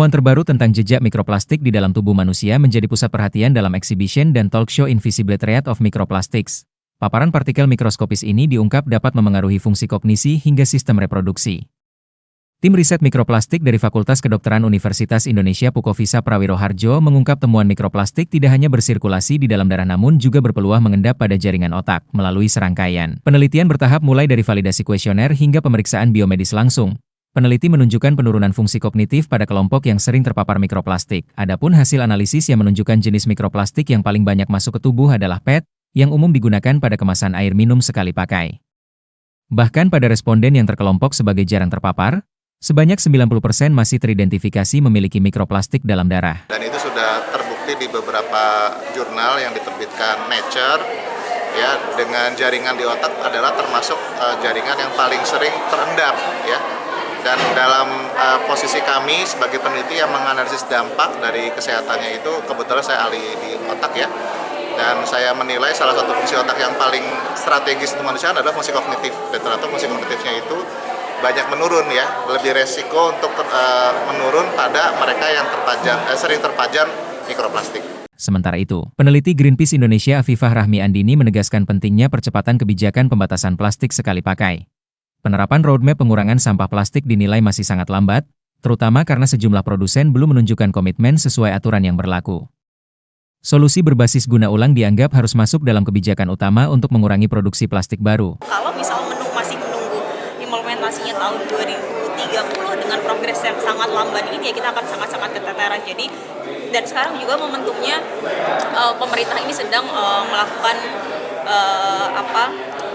Temuan terbaru tentang jejak mikroplastik di dalam tubuh manusia menjadi pusat perhatian dalam exhibition dan talk show Invisible Threat of Microplastics. Paparan partikel mikroskopis ini diungkap dapat memengaruhi fungsi kognisi hingga sistem reproduksi. Tim riset mikroplastik dari Fakultas Kedokteran Universitas Indonesia Pukovisa Prawiroharjo mengungkap temuan mikroplastik tidak hanya bersirkulasi di dalam darah namun juga berpeluang mengendap pada jaringan otak melalui serangkaian. Penelitian bertahap mulai dari validasi kuesioner hingga pemeriksaan biomedis langsung. Peneliti menunjukkan penurunan fungsi kognitif pada kelompok yang sering terpapar mikroplastik. Adapun hasil analisis yang menunjukkan jenis mikroplastik yang paling banyak masuk ke tubuh adalah PET, yang umum digunakan pada kemasan air minum sekali pakai. Bahkan pada responden yang terkelompok sebagai jarang terpapar, sebanyak 90% masih teridentifikasi memiliki mikroplastik dalam darah. Dan itu sudah terbukti di beberapa jurnal yang diterbitkan Nature, ya, dengan jaringan di otak adalah termasuk jaringan yang paling sering terendap, ya. Dan dalam posisi kami sebagai peneliti yang menganalisis dampak dari kesehatannya itu, kebetulan saya ahli di otak, ya. Dan saya menilai salah satu fungsi otak yang paling strategis untuk manusia adalah fungsi kognitif. Dan ternyata fungsi kognitifnya itu banyak menurun, ya, lebih resiko untuk menurun pada mereka yang sering terpajam mikroplastik. Sementara itu, peneliti Greenpeace Indonesia Afifah Rahmi Andini menegaskan pentingnya percepatan kebijakan pembatasan plastik sekali pakai. Penerapan roadmap pengurangan sampah plastik dinilai masih sangat lambat, terutama karena sejumlah produsen belum menunjukkan komitmen sesuai aturan yang berlaku. Solusi berbasis guna ulang dianggap harus masuk dalam kebijakan utama untuk mengurangi produksi plastik baru. Kalau misal masih menunggu implementasinya tahun 2030 dengan progres yang sangat lamban ini, ya kita akan sangat-sangat keteteran. Jadi, dan sekarang juga momentumnya pemerintah ini sedang melakukan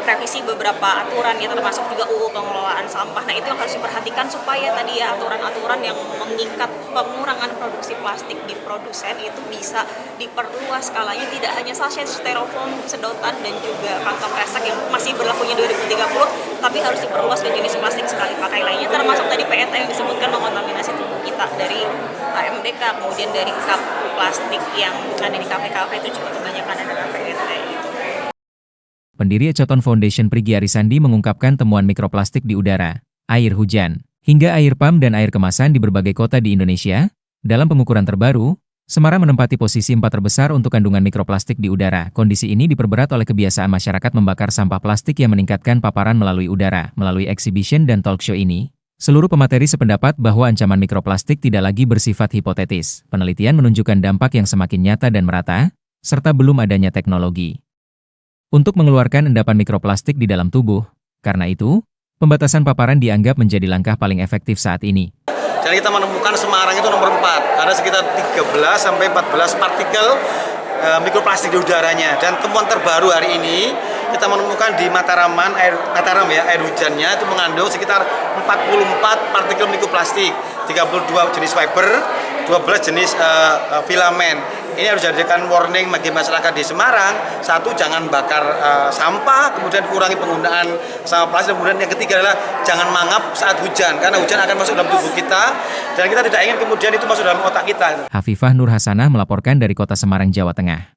revisi beberapa aturan, ya, termasuk juga UU pengelolaan sampah. Nah, itu yang harus diperhatikan supaya tadi, ya, aturan-aturan yang mengikat pengurangan produksi plastik di produsen itu bisa diperluas skalanya, tidak hanya sachet, styrofoam, sedotan, dan juga kantong kresek yang masih berlakunya 2030, tapi harus diperluas ke jenis plastik sekali pakai lainnya, termasuk tadi PET yang disebutkan mengontaminasi tubuh kita dari AMDK, kemudian dari cup plastik yang ada di kafe-kafe itu juga kebanyakan adalah PET. Pendiri Eceton Foundation Prigi Arisandi mengungkapkan temuan mikroplastik di udara, air hujan, hingga air pam dan air kemasan di berbagai kota di Indonesia. Dalam pengukuran terbaru, Semarang menempati posisi 4 terbesar untuk kandungan mikroplastik di udara. Kondisi ini diperberat oleh kebiasaan masyarakat membakar sampah plastik yang meningkatkan paparan melalui udara. Melalui exhibition dan talk show ini, seluruh pemateri sependapat bahwa ancaman mikroplastik tidak lagi bersifat hipotetis. Penelitian menunjukkan dampak yang semakin nyata dan merata, serta belum adanya teknologi untuk mengeluarkan endapan mikroplastik di dalam tubuh. Karena itu, pembatasan paparan dianggap menjadi langkah paling efektif saat ini. Jadi kita menemukan Semarang itu nomor 4, ada sekitar 13-14 partikel mikroplastik di udaranya. Dan temuan terbaru hari ini, kita menemukan di Mataram air hujannya itu mengandung sekitar 44 partikel mikroplastik, 32 jenis fiber, 12 jenis filamen. Ini harus dijadikan warning bagi masyarakat di Semarang. Satu, jangan bakar sampah, kemudian kurangi penggunaan sampah plastik. Kemudian yang ketiga adalah jangan mangap saat hujan, karena hujan akan masuk dalam tubuh kita, dan kita tidak ingin kemudian itu masuk dalam otak kita. Hafifah Nur Hasanah melaporkan dari Kota Semarang, Jawa Tengah.